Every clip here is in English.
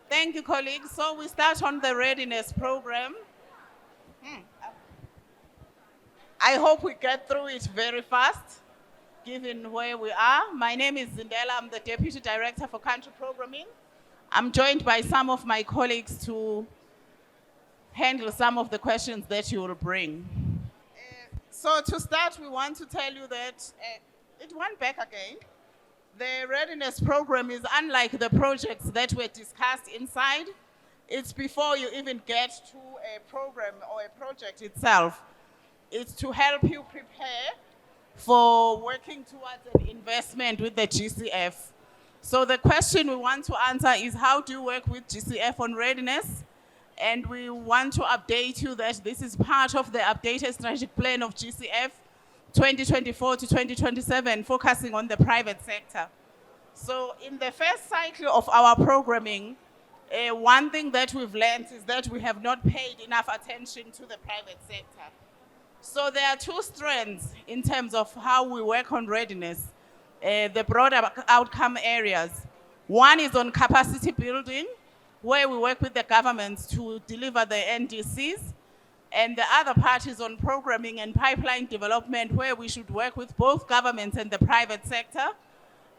Thank you, colleagues. So we start on the Readiness Programme. I hope we get through it very fast, given where we are. My name is Zindela. I'm the Deputy Director for Country Programming. I'm joined by some of my colleagues to handle some of the questions that you will bring. So to start, we want to tell you that it went back again. The Readiness Programme is unlike the projects that were discussed inside. It's before you even get to a program or a project itself. It's to help you prepare for working towards an investment with the GCF. So the question we want to answer is, how do you work with GCF on readiness? And we want to update you that this is part of the updated strategic plan of GCF 2024 to 2027, focusing on the private sector. So in the first cycle of our programming, one thing that we've learned is that we have not paid enough attention to the private sector. So there are two strands in terms of how we work on readiness, the broader outcome areas. One is on capacity building, where we work with the governments to deliver the NDCs. And the other part is on programming and pipeline development, where we should work with both governments and the private sector.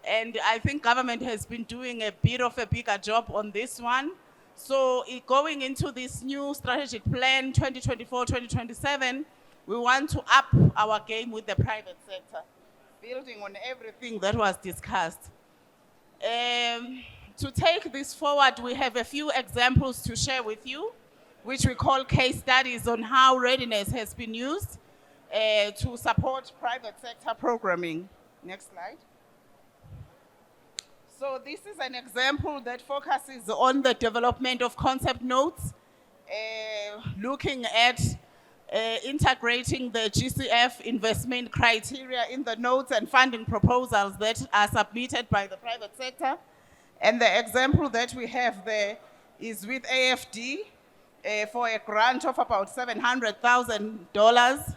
And I think government has been doing a bit of a bigger job on this one. So going into this new strategic plan, 2024-2027, we want to up our game with the private sector, building on everything that was discussed. To take this forward, we have a few examples to share with you, which we call case studies on how readiness has been used to support private sector programming. Next slide. So this is an example that focuses on the development of concept notes, looking at integrating the GCF investment criteria in the notes and funding proposals that are submitted by the private sector. And the example that we have there is with AFD for a grant of about $700,000,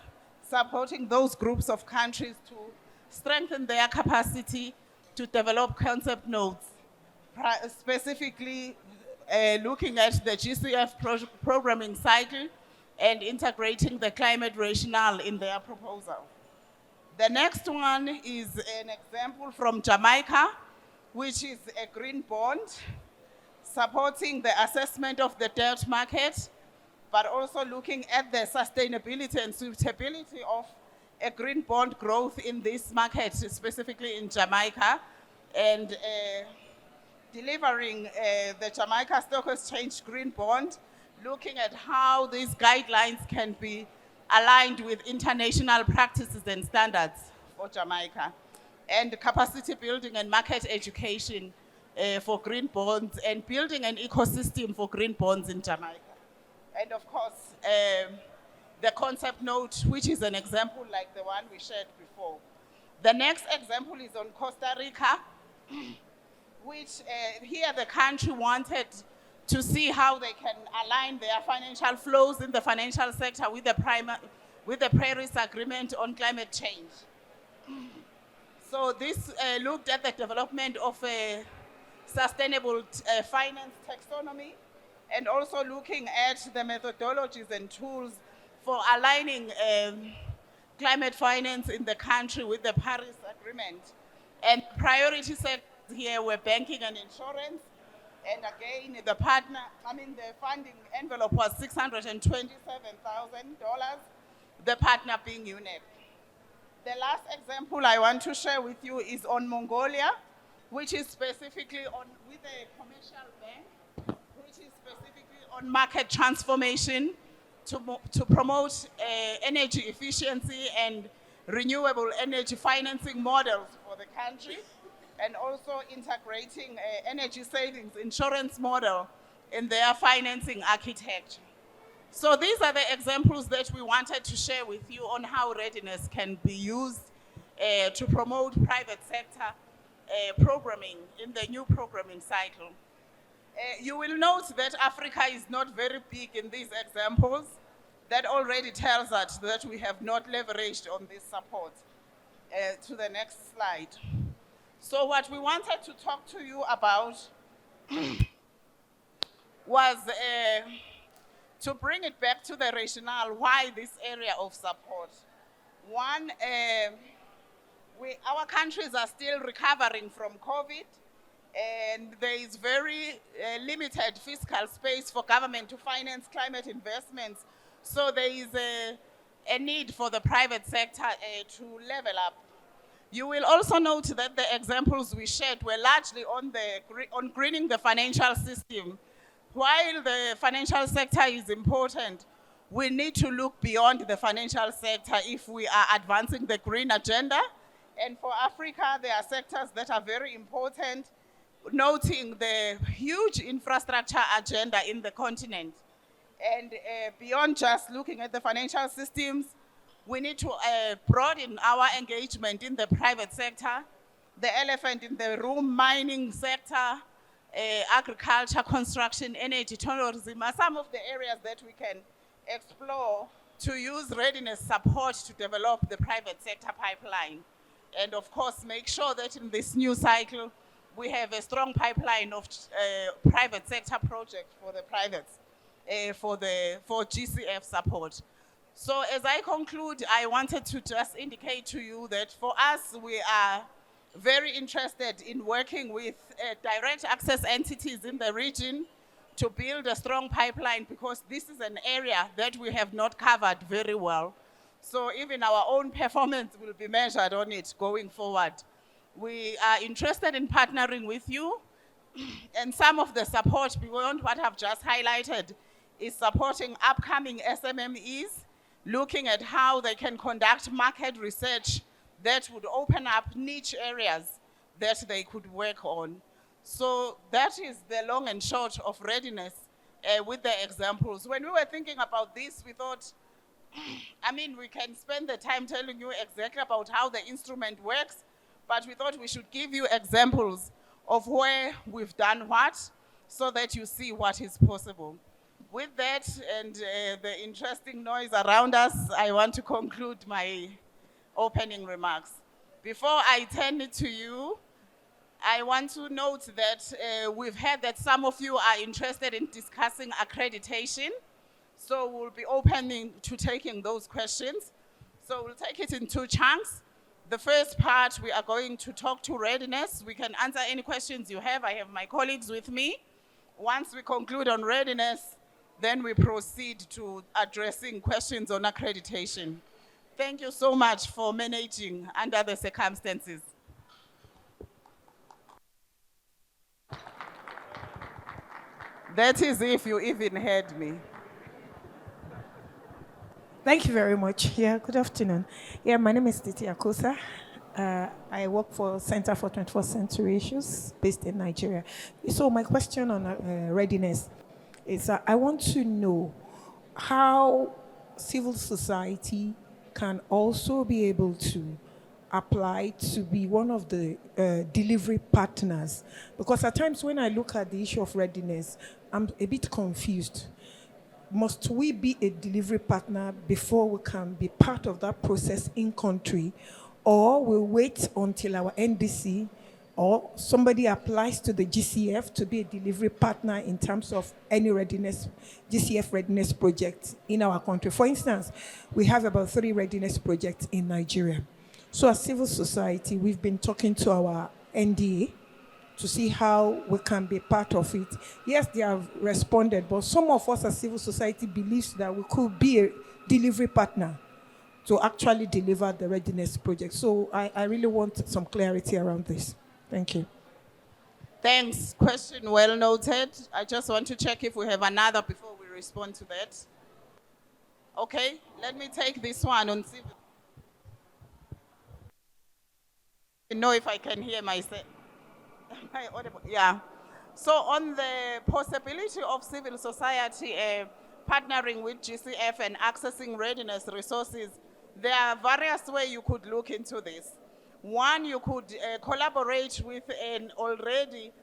supporting those groups of countries to strengthen their capacity to develop concept notes, specifically looking at the GCF programming cycle and integrating the climate rationale in their proposal. The next one is an example from Jamaica, which is a green bond supporting the assessment of the debt market, but also looking at the sustainability and suitability of a green bond growth in this market, specifically in Jamaica, and delivering the Jamaica Stock Exchange green bond, looking at how these guidelines can be aligned with international practices and standards for Jamaica, and capacity building and market education for green bonds, and building an ecosystem for green bonds in Jamaica. And of course, the concept note, which is an example like the one we shared before. The next example is on Costa Rica, which here the country wanted to see how they can align their financial flows in the financial sector with the Paris Agreement on climate change. So this looked at the development of a sustainable finance taxonomy, and also looking at the methodologies and tools for aligning climate finance in the country with the Paris Agreement. And priority sectors here were banking and insurance. And again, the funding envelope was $627,000, the partner being UNEP. The last example I want to share with you is on Mongolia, which is specifically with a commercial bank, which is specifically on market transformation to promote energy efficiency and renewable energy financing models for the country, and also integrating energy savings insurance model in their financing architecture. So these are the examples that we wanted to share with you on how readiness can be used to promote private sector programming in the new programming cycle. You will note that Africa is not very big in these examples. That already tells us that we have not leveraged on this support. To the next slide. So what we wanted to talk to you about was to bring it back to the rationale why this area of support. One, our countries are still recovering from COVID, and there is very limited fiscal space for government to finance climate investments. So there is a need for the private sector to level up. You will also note that the examples we shared were largely on greening the financial system. While the financial sector is important, we need to look beyond the financial sector if we are advancing the green agenda. And for Africa, there are sectors that are very important, noting the huge infrastructure agenda in the continent. And beyond just looking at the financial systems, we need to broaden our engagement in the private sector, the elephant in the room, mining sector, agriculture, construction, energy, tourism are some of the areas that we can explore to use readiness support to develop the private sector pipeline. And of course, make sure that in this new cycle, we have a strong pipeline of private sector projects for the privates, for GCF support. So as I conclude, I wanted to just indicate to you that for us, we are very interested in working with direct access entities in the region to build a strong pipeline, because this is an area that we have not covered very well. So even our own performance will be measured on it going forward. We are interested in partnering with you, and some of the support beyond what I've just highlighted is supporting upcoming SMMEs, looking at how they can conduct market research that would open up niche areas that they could work on. So that is the long and short of readiness with the examples. When we were thinking about this, we thought, we can spend the time telling you exactly about how the instrument works, but we thought we should give you examples of where we've done what, so that you see what is possible. With that and the interesting noise around us, I want to conclude my opening remarks. Before I turn it to you, I want to note that we've heard that some of you are interested in discussing accreditation. So we'll be opening to taking those questions. So we'll take it in two chunks. The first part, we are going to talk to readiness. We can answer any questions you have. I have my colleagues with me. Once we conclude on readiness, then we proceed to addressing questions on accreditation. Thank you so much for managing under the circumstances. That is if you even heard me. Thank you very much. Yeah, good afternoon. Yeah, my name is Titi Akosa. I work for Center for 21st Century Issues based in Nigeria. So my question on readiness is I want to know how civil society can also be able to apply to be one of the delivery partners. Because at times when I look at the issue of readiness, I'm a bit confused. Must we be a delivery partner before we can be part of that process in country? Or we'll wait until our NDC or somebody applies to the GCF to be a delivery partner in terms of any readiness, GCF readiness project in our country. For instance, we have about 3 readiness projects in Nigeria. So as civil society, we've been talking to our NDA to see how we can be part of it. Yes, they have responded, but some of us as civil society believes that we could be a delivery partner to actually deliver the readiness project. So I really want some clarity around this. Thank you. Thanks. Question well noted. I just want to check if we have another before we respond to that. Okay, let me take this one on civil. I know if I can hear myself. Yeah. So on the possibility of civil society partnering with GCF and accessing readiness resources, there are various ways you could look into this. One, you could collaborate with an already,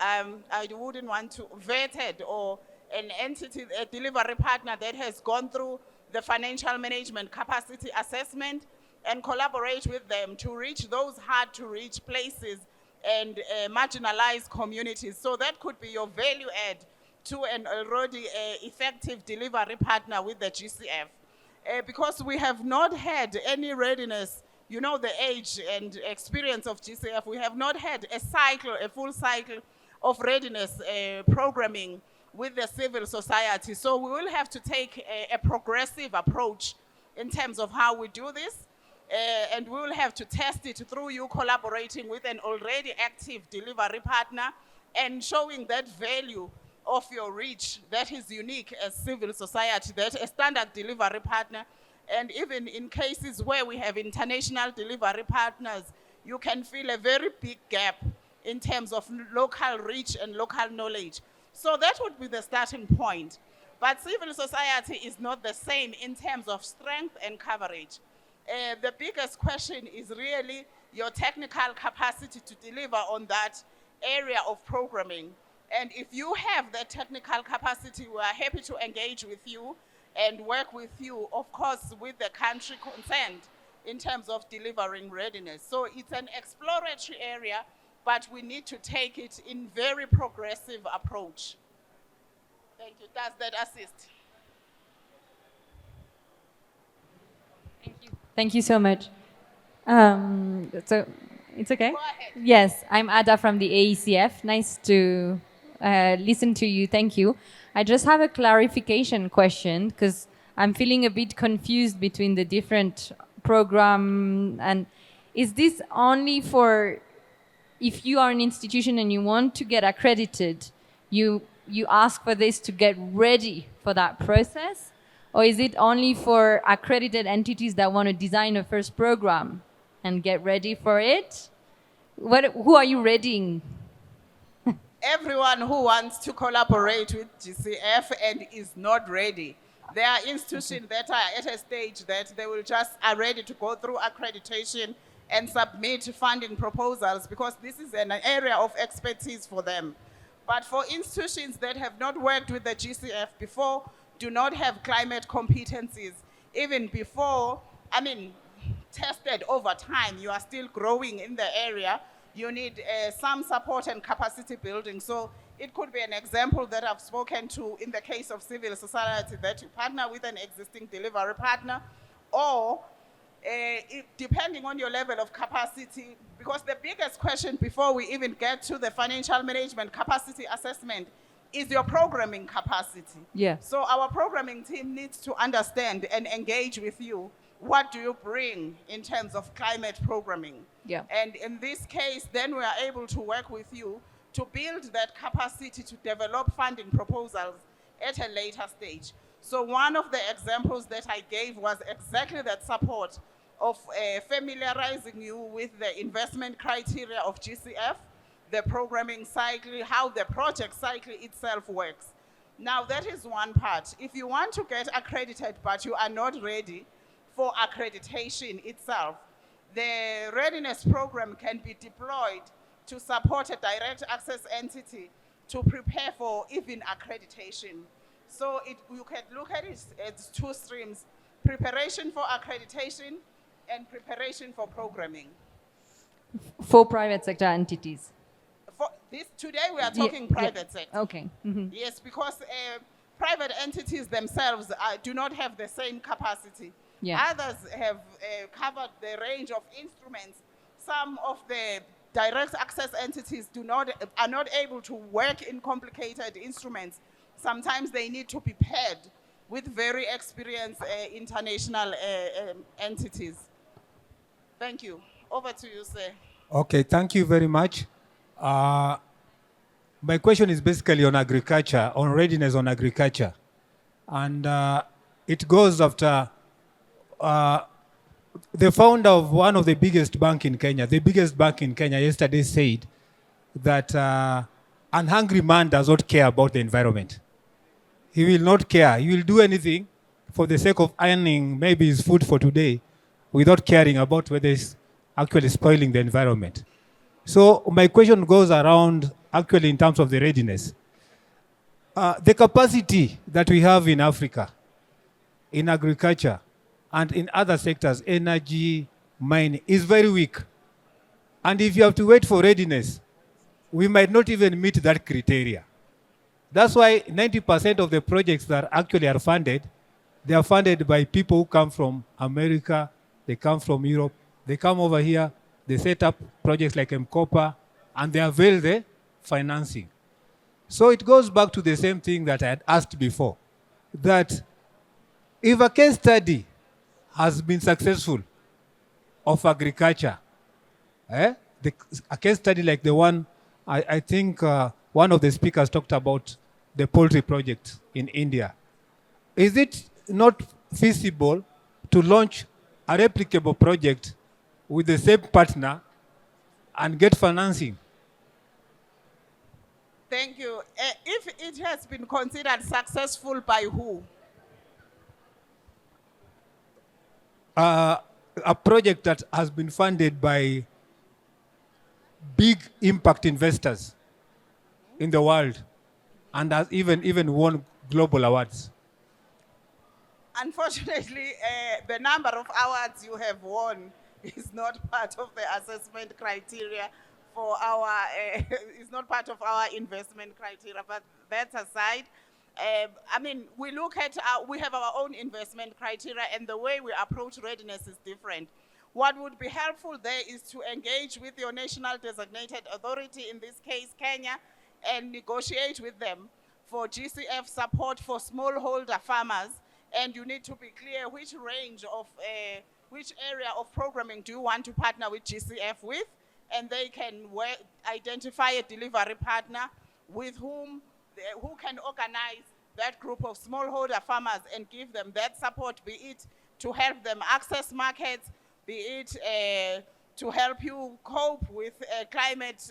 I wouldn't want to, vetted or an entity, a delivery partner that has gone through the financial management capacity assessment, and collaborate with them to reach those hard to reach places and marginalized communities. So that could be your value add to an already effective delivery partner with the GCF. Because we have not had any readiness, you know, the age and experience of GCF, we have not had a full cycle of readiness programming with the civil society. So we will have to take a progressive approach in terms of how we do this. And we will have to test it through you collaborating with an already active delivery partner and showing that value of your reach that is unique as civil society, that a standard delivery partner, and even in cases where we have international delivery partners, you can feel a very big gap in terms of local reach and local knowledge. So that would be the starting point. But civil society is not the same in terms of strength and coverage. The biggest question is really your technical capacity to deliver on that area of programming. And if you have that technical capacity, we are happy to engage with you and work with you, of course, with the country concerned in terms of delivering readiness. So it's an exploratory area, but we need to take it in very progressive approach. Thank you. Does that assist? Thank you. Thank you so much. So it's okay? Go ahead. Yes, I'm Ada from the AECF. Nice to listen to you. Thank you. I just have a clarification question because I'm feeling a bit confused between the different program. And is this only for if you are an institution and you want to get accredited, you ask for this to get ready for that process? Or is it only for accredited entities that want to design a first program and get ready for it? Who are you readying? Everyone who wants to collaborate with GCF and is not ready. There are institutions that are at a stage that they are ready to go through accreditation and submit funding proposals because this is an area of expertise for them. But for institutions that have not worked with the GCF before, do not have climate competencies, even before, tested over time, you are still growing in the area, you need some support and capacity building. So it could be an example that I've spoken to in the case of civil society, that you partner with an existing delivery partner, or depending on your level of capacity, because the biggest question before we even get to the financial management capacity assessment is your programming capacity. Yeah. So our programming team needs to understand and engage with you. What do you bring in terms of climate programming? Yeah. And in this case, then we are able to work with you to build that capacity to develop funding proposals at a later stage. So one of the examples that I gave was exactly that support of familiarizing you with the investment criteria of GCF, the programming cycle, how the project cycle itself works. Now that is one part. If you want to get accredited but you are not ready for accreditation itself, the readiness program can be deployed to support a direct access entity to prepare for even accreditation. So you can look at it as two streams: preparation for accreditation and preparation for programming. For private sector entities. For this, today we are talking private sector. Okay. Mm-hmm. Yes, because private entities themselves do not have the same capacity. Yeah. Others have covered the range of instruments. Some of the direct access entities are not able to work in complicated instruments. Sometimes they need to be paired with very experienced international entities. Thank you. Over to you, sir. Okay, thank you very much. My question is basically on agriculture, on readiness on agriculture. And it goes after the founder of one of the biggest bank in Kenya, yesterday said that an hungry man does not care about the environment. He will not care. He will do anything for the sake of earning maybe his food for today without caring about whether it's actually spoiling the environment. So my question goes around actually in terms of the readiness. The capacity that we have in Africa, in agriculture, and in other sectors, energy, mining, is very weak. And if you have to wait for readiness, we might not even meet that criteria. That's why 90% of the projects that actually are funded, they are funded by people who come from America, they come from Europe, they come over here, they set up projects like MCOPA, and they avail the financing. So it goes back to the same thing that I had asked before, that if a case study has been successful of agriculture, a case study like the one, I think one of the speakers talked about the poultry project in India. Is it not feasible to launch a replicable project with the same partner and get financing? Thank you. If it has been considered successful by who? A project that has been funded by big impact investors in the world and has even won global awards. Unfortunately, the number of awards you have won is not part of the assessment criteria for our, is not part of our investment criteria, but that's aside. I mean, we look at, we have our own investment criteria, and the way we approach readiness is different. What would be helpful there is to engage with your national designated authority, in this case Kenya, and negotiate with them for GCF support for smallholder farmers. And you need to be clear which range of, which area of programming do you want to partner with GCF with, and they can identify a delivery partner with whom, who can organize that group of smallholder farmers and give them that support, be it to help them access markets, be it to help you cope with climate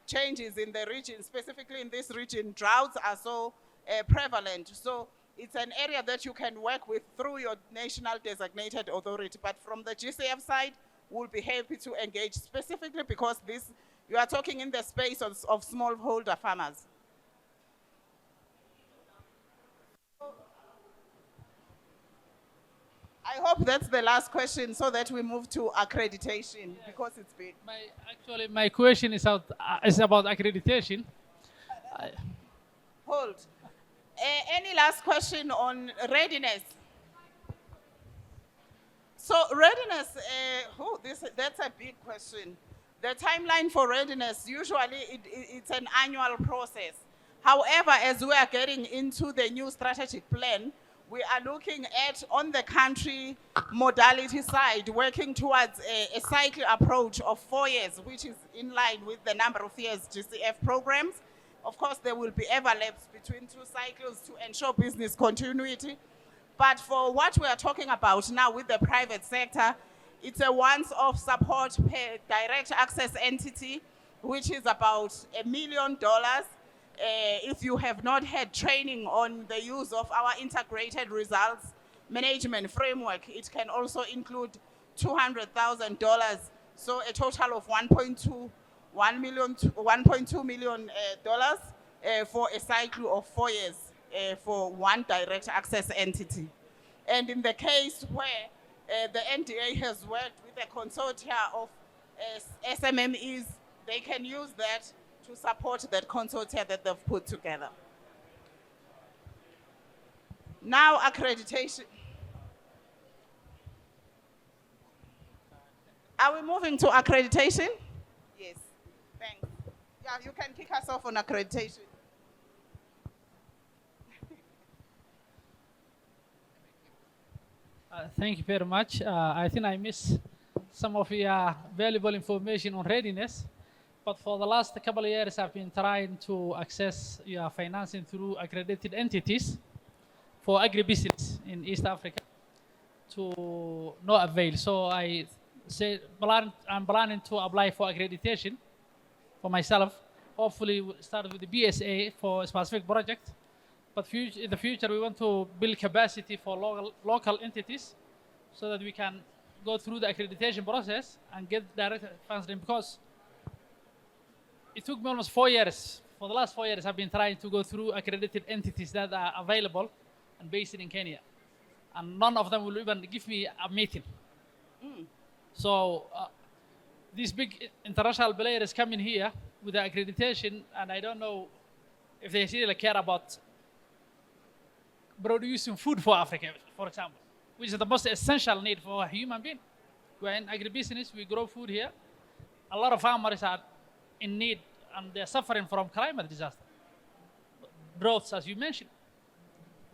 changes in the region. Specifically in this region, droughts are so prevalent. So it's an area that you can work with through your national designated authority. But from the GCF side, we'll be happy to engage specifically because this, you are talking in the space of smallholder farmers. I hope that's the last question so that we move to accreditation because it's big. Actually, my question is about accreditation. Hold. Any last question on readiness? So readiness, that's a big question. The timeline for readiness, usually it's an annual process. However, as we are getting into the new strategic plan, we are looking at, on the country modality side, working towards a cycle approach of 4 years, which is in line with the number of years GCF programs. Of course, there will be overlaps between 2 cycles to ensure business continuity. But for what we are talking about now with the private sector, it's a once-off support per direct access entity, which is about $1 million. If you have not had training on the use of our integrated results management framework, it can also include $200,000. So a total of $1.2 million for a cycle of 4 years for one direct access entity. And in the case where the NDA has worked with a consortia of SMMEs, they can use that to support that consortia that they've put together. Now, accreditation. Are we moving to accreditation? Yes, thanks. Yeah, you can kick us off on accreditation. Thank you very much. I think I missed some of your valuable information on readiness. But for the last couple of years, I've been trying to access your financing through accredited entities for agribusiness in East Africa to no avail. So I say I'm planning to apply for accreditation for myself. Hopefully, we'll start with the BSA for a specific project. But in the future, we want to build capacity for local entities so that we can go through the accreditation process and get direct funding, because it took me almost 4 years. For the last 4 years, I've been trying to go through accredited entities that are available and based in Kenya. And none of them will even give me a meeting. So these big international players come in here with the accreditation, and I don't know if they really care about producing food for Africa, for example, which is the most essential need for a human being. We're in agribusiness, we grow food here. A lot of farmers are in need and they're suffering from climate disaster. Droughts, as you mentioned.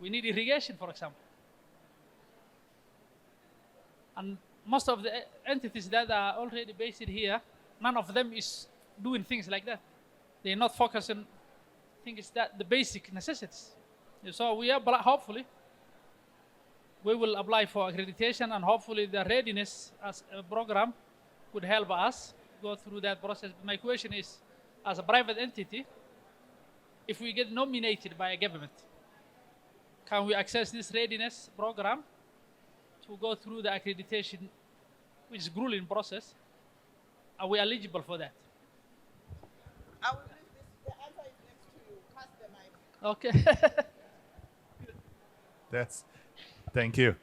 We need irrigation, for example. And most of the entities that are already based here, none of them is doing things like that. They're not focusing things that the basic necessities. So we are hopefully we will apply for accreditation, and hopefully the readiness as a program would help us go through that process. My question is, as a private entity, if we get nominated by a government, can we access this readiness program to go through the accreditation, which is a grueling process? Are we eligible for that? I will leave this. The answer is next to you. Pass the mic. Okay. Thank you.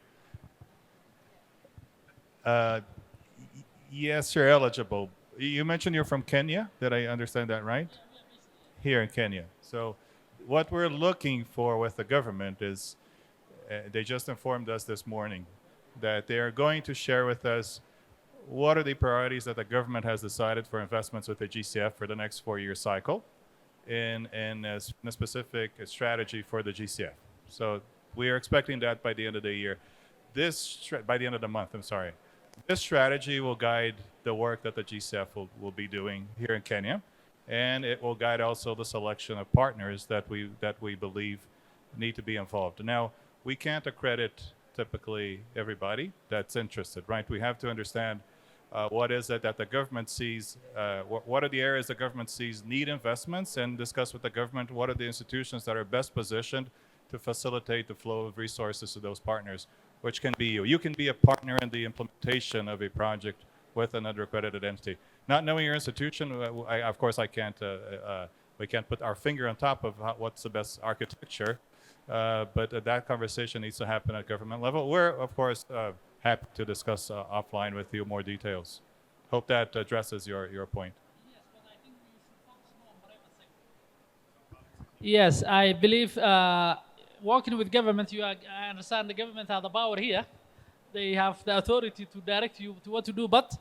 Yes, you're eligible. You mentioned you're from Kenya. Did I understand that right? Here in Kenya. So what we're looking for with the government is, they just informed us this morning that they are going to share with us what are the priorities that the government has decided for investments with the GCF for the next 4-year cycle in a specific strategy for the GCF. So we are expecting that by the end of the year. By the end of the month, I'm sorry. This strategy will guide the work that the GCF will be doing here in Kenya, and it will guide also the selection of partners that we believe need to be involved. Now, we can't accredit typically everybody that's interested, right? We have to understand what is it that the government sees, what are the areas the government sees need investments, and discuss with the government what are the institutions that are best positioned to facilitate the flow of resources to those partners, which can be you. You can be a partner in the implementation of a project with another accredited entity. Not knowing your institution, of course, we can't put our finger on top of what's the best architecture, but that conversation needs to happen at government level. We're, of course, happy to discuss offline with you more details. Hope that addresses your point. Yes, but I think we should focus more on private sector. Yes, I believe working with government, I understand the government have the power here. They have the authority to direct you to what to do, but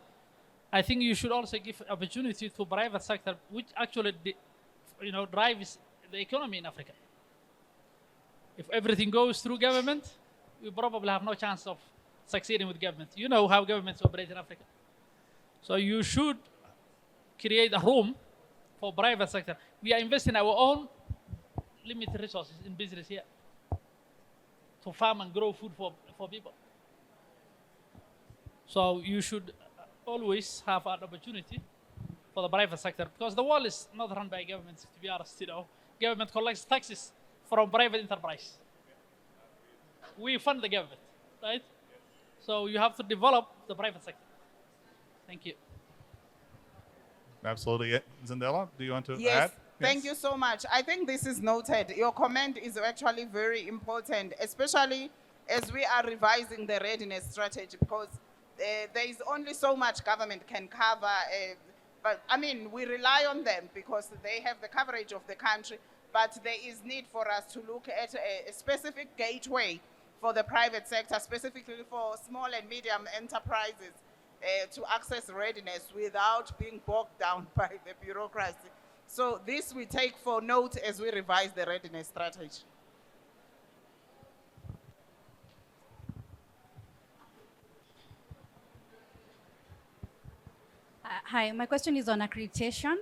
I think you should also give opportunity to private sector, which actually drives the economy in Africa. If everything goes through government, we probably have no chance of succeeding with government. You know how governments operate in Africa. So you should create a room for private sector. We are investing our own limited resources in business here to farm and grow food for people. So you should always have an opportunity for the private sector, because the world is not run by governments, to be honest. Government collects taxes from private enterprise. We fund the government, right? So you have to develop the private sector. Thank you. Absolutely. Zindela, do you want to add? Yes. Thank you so much. I think this is noted. Your comment is actually very important, especially as we are revising the readiness strategy, because there is only so much government can cover. But I mean, we rely on them because they have the coverage of the country, but there is need for us to look at a specific gateway for the private sector, specifically for small and medium enterprises to access readiness without being bogged down by the bureaucracy. So this we take for note as we revise the readiness strategy. Hi, my question is on accreditation.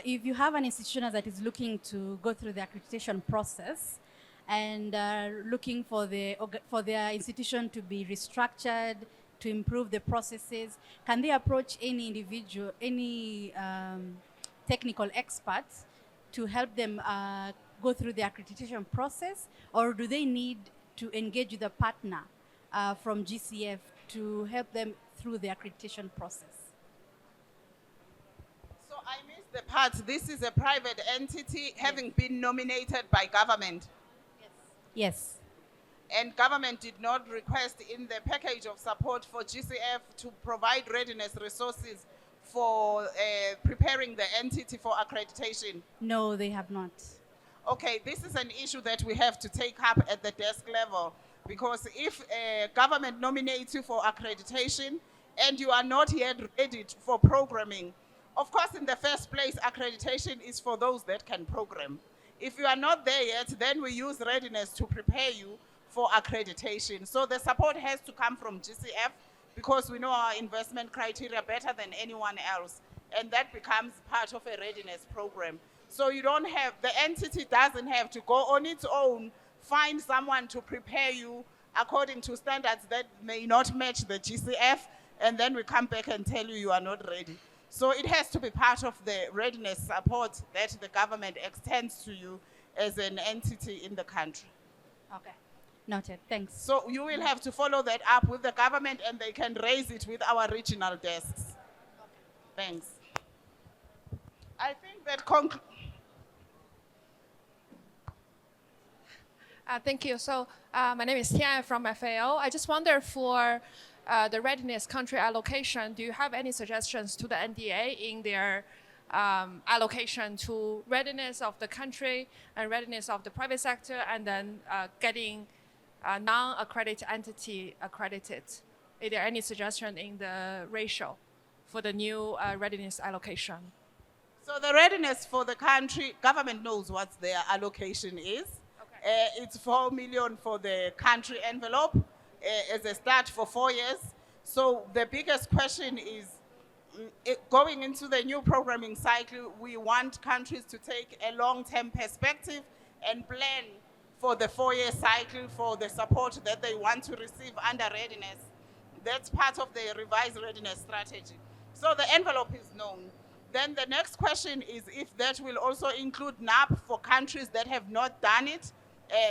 If you have an institution that is looking to go through the accreditation process and looking for their institution to be restructured, to improve the processes, can they approach any individual, any technical experts to help them go through the accreditation process, or do they need to engage with a partner from GCF to help them through the accreditation process? So I missed the part. This is a private entity having been nominated by government. Yes. And government did not request in the package of support for GCF to provide readiness resources for preparing the entity for accreditation? No, they have not. Okay, this is an issue that we have to take up at the desk level, because if a government nominates you for accreditation and you are not yet ready for programming, of course, in the first place, accreditation is for those that can program. If you are not there yet, then we use readiness to prepare you for accreditation. So the support has to come from GCF, because we know our investment criteria better than anyone else, and that becomes part of a readiness program. So you don't have, the entity doesn't have to go on its own, find someone to prepare you according to standards that may not match the GCF, and then we come back and tell you are not ready. So it has to be part of the readiness support that the government extends to you as an entity in the country. Okay. Noted. Thanks. So you will have to follow that up with the government, and they can raise it with our regional desks. Okay. Thanks. I think that Thank you. So my name is Tian from FAO. I just wonder for the readiness country allocation, do you have any suggestions to the NDA in their allocation to readiness of the country and readiness of the private sector, and then getting a non-accredited entity accredited? Is there any suggestion in the ratio for the new readiness allocation? So the readiness for the country, government knows what their allocation is. Okay. It's 4 million for the country envelope as a start for 4 years. So the biggest question is, going into the new programming cycle, we want countries to take a long-term perspective and plan for the 4-year cycle for the support that they want to receive under readiness. That's part of the revised readiness strategy. So the envelope is known. Then the next question is if that will also include NAP for countries that have not done it.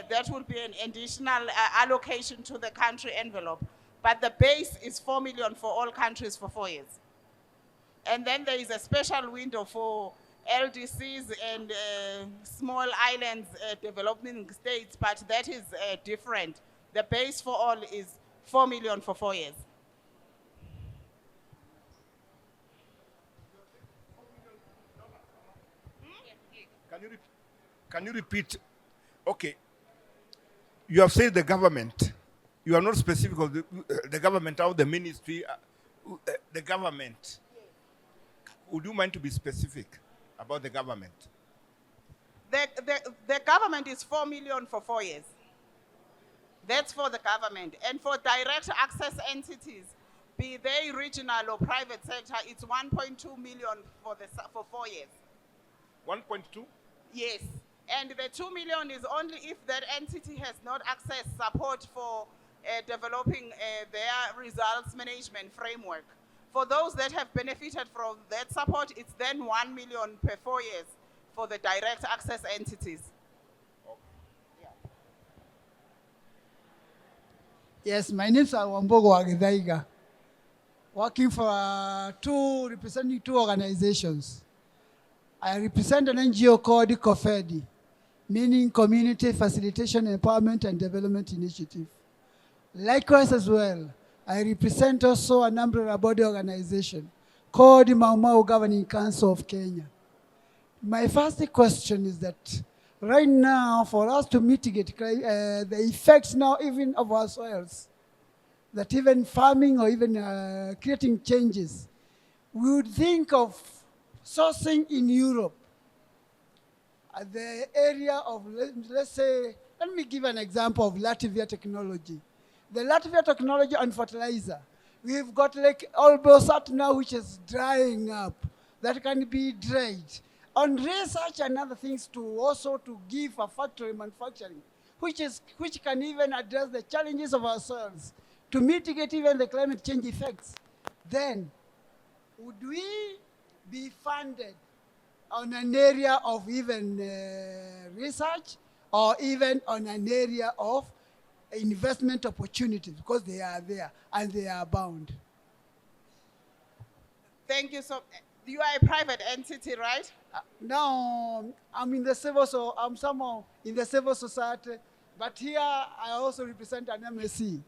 That will be an additional allocation to the country envelope. But the base is 4 million for all countries for 4 years. And then there is a special window for LDCs and small islands, developing states, but that is different. The base for all is 4 million for 4 years. Can you repeat? Okay. You have said the government. You are not specific of the government or the ministry. The government. Would you mind to be specific about the government? The government is 4 million for 4 years. That's for the government. And for direct access entities, be they regional or private sector, it's 1.2 million for 4 years. 1.2? Yes. And the 2 million is only if that entity has not accessed support for developing their results management framework. For those that have benefited from that support, it's then 1 million per 4 years for the direct access entities. Yeah. Yes, my name is Awambogo Agidaiga, working for representing two organizations. I represent an NGO called COFEDI, meaning Community Facilitation, Empowerment and Development Initiative. Likewise as well, I represent also an umbrella body organization called the Mau Mau Governing Council of Kenya. My first question is that right now, for us to mitigate the effects now even of our soils, that even farming or even creating changes, we would think of sourcing in Europe, the area of, let's say, let me give an example of Latvia technology. The Latvia technology on fertilizer, we've got like albosat now, which is drying up, that can be dried. On research and other things to also to give a factory manufacturing, which can even address the challenges of our soils, to mitigate even the climate change effects. Then, would we be funded on an area of even research, or even on an area of investment opportunities, because they are there and they are bound? Thank you. So you are a private entity, right? Now I'm in the civil, so I'm somehow in the civil society, but here I also represent an MSc.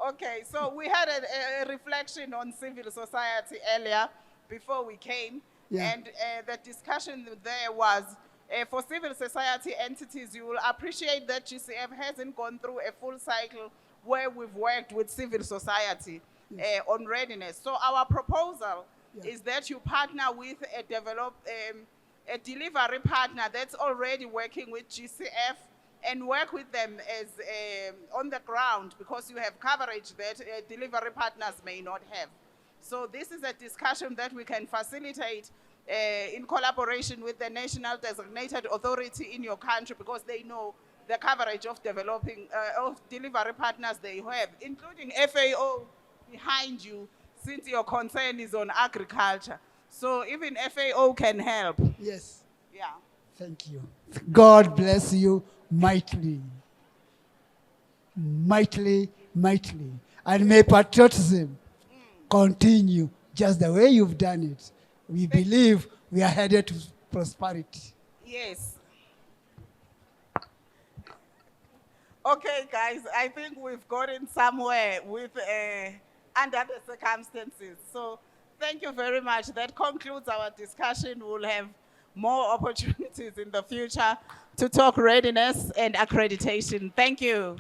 Okay, so we had a reflection on civil society earlier before we came, Yeah. and the discussion there was for civil society entities, you will appreciate that GCF hasn't gone through a full cycle where we've worked with civil society on readiness. So our proposal is that you partner with a delivery partner that's already working with GCF and work with them as on the ground, because you have coverage that delivery partners may not have. So this is a discussion that we can facilitate in collaboration with the national designated authority in your country, because they know the coverage of developing of delivery partners they have, including FAO behind you, since your concern is on agriculture. So even FAO can help. Yes. Yeah. Thank you. God bless you mightily. Mightily, mightily. And may patriotism continue just the way you've done it. We believe we are headed to prosperity. Yes. Okay, guys, I think we've gotten somewhere with under the circumstances. So thank you very much. That concludes our discussion. We'll have more opportunities in the future to talk readiness and accreditation. Thank you.